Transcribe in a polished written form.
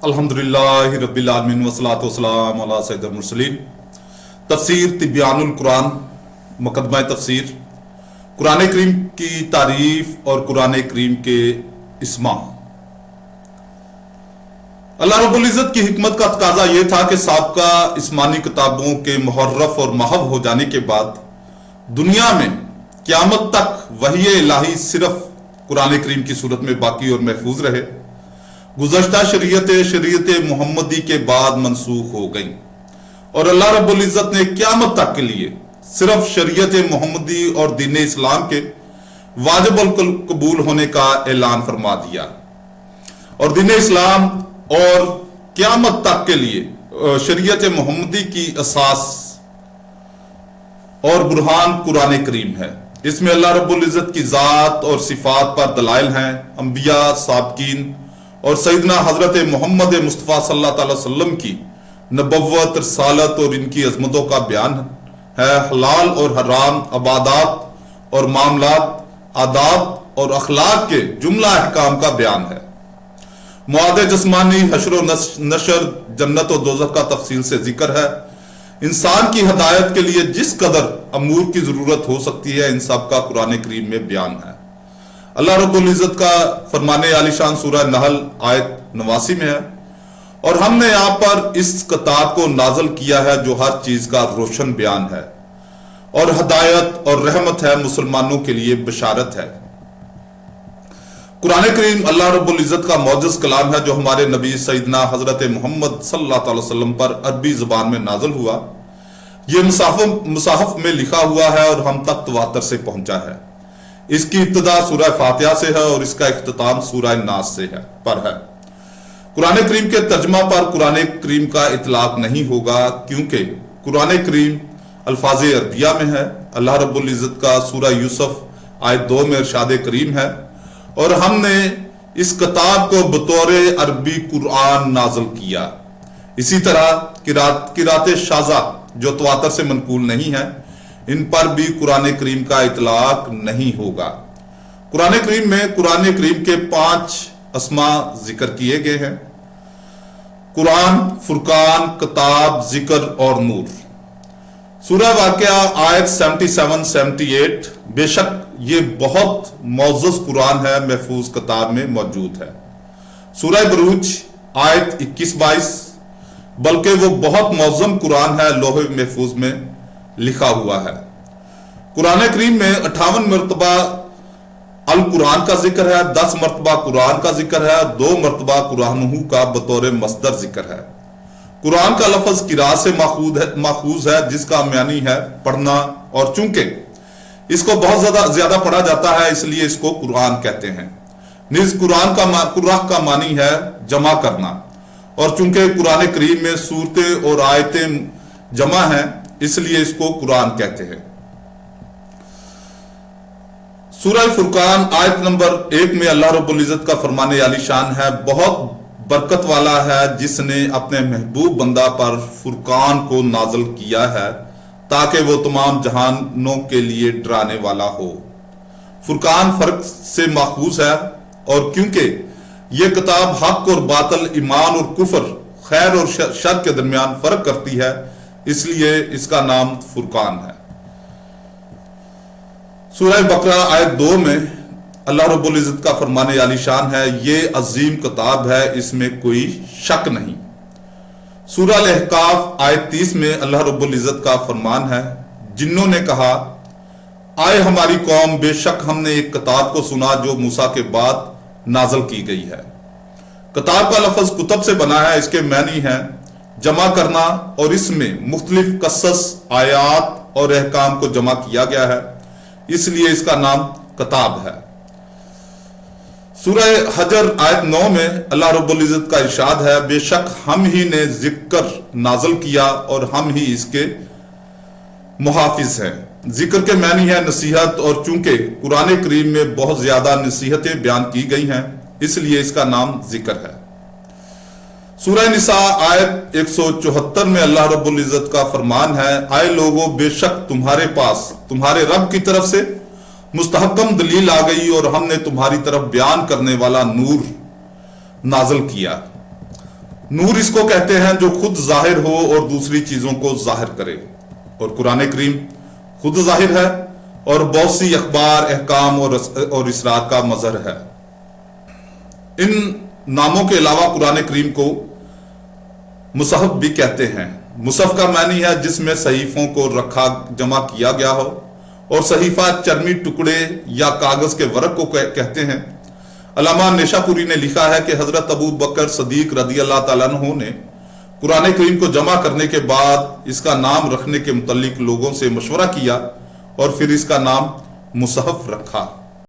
अल्हम्दुलिल्लाहि रब्बिल आलमीन वस्सलातु वस्सलामु अला सय्यिदिल मुरसलीन। तफसीर तिब्यानुल कुरान, मुकदमा तफसीर, कुरान करीम की तारीफ और कुरान करीम के इस्मा। अल्लाह रब्बुल इज़्ज़त की हिकमत का तकाजा यह था कि साबका इस्मानी किताबों के मुहर्रफ और महव हो जाने के बाद दुनिया में क़यामत तक वही इलाही सिर्फ कुरान करीम की सूरत में बाकी और महफूज रहे। गुज़श्ता शरीयत मोहम्मदी के बाद मनसूख हो गई और अल्लाह रब्बुल इज़्ज़त ने क़यामत तक के लिए सिर्फ शरीयत मोहम्मदी और दीन इस्लाम के वाजिबुल कबूल होने का ऐलान फरमा दिया और दीन इस्लाम और क़यामत तक के लिए शरीयत मोहम्मदी की असास और बुरहान कुरान करीम है। इसमें अल्लाह रब्बुल इज़्ज़त की ज़ात और सिफात पर दलाइल हैं। अंबिया, साबकीन और सैयदना हजरत मोहम्मद मुस्तफ़ा सल्लल्लाहु अलैहि वसल्लम की नबव्वत, रसालत और इनकी अजमतों का बयान है। हलाल और हराम, अबादात और मामलात, आदाब और अखलाक के जुमला अहकाम का बयान है। मुआदे जिस्मानी, हश्र व नशर, जन्नत और दोज़ख का तफसील से जिक्र है। इंसान की हदायत के लिए जिस कदर अमूर की जरूरत हो सकती है, इन सब का कुरान करीम में बयान है। अल्लाह रब्बुल इज़्ज़त का फरमाने आलिशान सूरह नहल आयत 89 में है, और हमने यहाँ पर इस किताब को नाज़िल किया है जो हर चीज का रोशन बयान है और हदायत और रहमत है, मुसलमानों के लिए बशारत है। कुरान करीम अल्लाह रब्बुल इज़्ज़त का मौजज़ कलाम है जो हमारे नबी सैयदना हजरत मोहम्मद सल्लल्लाहु अलैहि वसल्लम पर अरबी ज़बान में नाज़िल हुआ। ये मुसाहफ में लिखा हुआ है और हम तक तवातर से पहुंचा है। इसकी इब्तिदा सूरह फातिहा से है और इसका इख्तिताम सूरह नास से है। कुरान करीम के तर्जमा पर कुरान करीम का इतलाक नहीं होगा क्योंकि कुरान करीम अल्फाज अरबिया में है। अल्लाह रब्बुल इज़्ज़त का सूरह यूसुफ आयत 2 में इरशाद करीम है, और हमने इस किताब को बतौर अरबी कुरान नाज़िल किया। इसी तरह किरात शाज़ा जो तवातर से मनकूल नहीं है, इन पर भी कुरान करीम का इतलाक नहीं होगा। कुरान करीम में कुरान करीम के 5 अस्मा जिक्र किए गए हैं: कुरान, फुरकान, किताब, जिक्र और नूर। सूरह वाक़िया आयत 77-78। बेशक ये बहुत मौजूद कुरान है, महफूज किताब में मौजूद है। सूरह बरूज आयत 21-22। बल्कि वो बहुत मौज़म कुरान है, लोहे महफूज में लिखा हुआ है। कुरान करीम में 58 मरतबा अल कुरान का जिक्र है, 10 मरतबा कुरान का जिक्र है, 2 मरतबा कुरानहू का बतौर मस्दर जिक्र है। कुरान का लफ्ज किरात से माखूज है जिसका मानी है पढ़ना, और चूंकि इसको बहुत ज्यादा पढ़ा जाता है इसलिए इसको कुरान कहते हैं। निज कुरान का मानी है जमा करना, और चूंकि कुरान करीम में सूरतें और आयतें जमा हैं इसलिए इसको कुरान कहते हैं। सूरह फुरकान आयत नंबर 1 में अल्लाह रब्बुल इज़्ज़त का फरमाने आलिशान है, बहुत बरकत वाला है जिसने अपने महबूब बंदा पर फुरकान को नाज़िल किया है ताकि वो तमाम जहानों के लिए डराने वाला हो। फुरकान फर्क से माखूज है, और क्योंकि यह किताब हक और बातल, ईमान और कुफर, खैर और शर के दरमियान फर्क करती है, इसलिए इसका नाम फुरकान है। सूरह बकरा आयत 2 में अल्लाह रब्बुल इज़्ज़त का फरमाने आलिशान है, ये अजीम किताब है, इसमें कोई शक नहीं। सूरह अल-अहकाफ आयत 30 में अल्लाह रब्बुल इज़्ज़त का फरमान है, जिन्नों ने कहा, आए हमारी कौम, बेशक हमने एक किताब को सुना जो मूसा के बाद नाज़िल की गई है। किताब का लफ्ज कुतब से बना है, इसके मानी है जमा करना, और इसमें मुख्तलिफ कस्सस, आयात और अहकाम को जमा किया गया है, इसलिए इसका नाम किताब है। सूरह हजर आयत 9 में अल्लाह रब्बुल इज़्ज़त का इरशाद है, बेशक हम ही ने जिक्र नाज़िल किया और हम ही इसके मुहाफिज हैं। जिक्र के मानी है नसीहत, और चूंकि कुरान करीम में बहुत ज्यादा नसीहतें बयान की गई हैं इसलिए इसका नाम जिक्र है। सूरह निसा आयत 174 में अल्लाह रब्बुल इज़्ज़त का फरमान है, आए लोगों, बेशक तुम्हारे पास तुम्हारे रब की तरफ से मुस्तहकम दलील आ गई और हमने तुम्हारी तरफ बयान करने वाला नूर नाज़िल किया। नूर इसको कहते हैं जो खुद जाहिर हो और दूसरी चीजों को जाहिर करे, और कुरान करीम खुद जाहिर है और बहुत सी अखबार, अहकाम और इसरार का मजहर है। इन नामों के अलावा कुरान करीम को मुसहफ भी कहते हैं। मुसहफ का मानी है जिसमें सहीफों को रखा जमा किया गया हो, और सहीफा चरमी टुकड़े या कागज के वर्क को कहते हैं। अल्लामा नेशापुरी ने लिखा है कि हजरत अबू बकर सदीक रदी अल्लाह ताला अन्हु ने कुरान करीम को जमा करने के बाद इसका नाम रखने के मुतल्लिक लोगों से मशवरा किया और फिर इसका नाम मुसहफ रखा।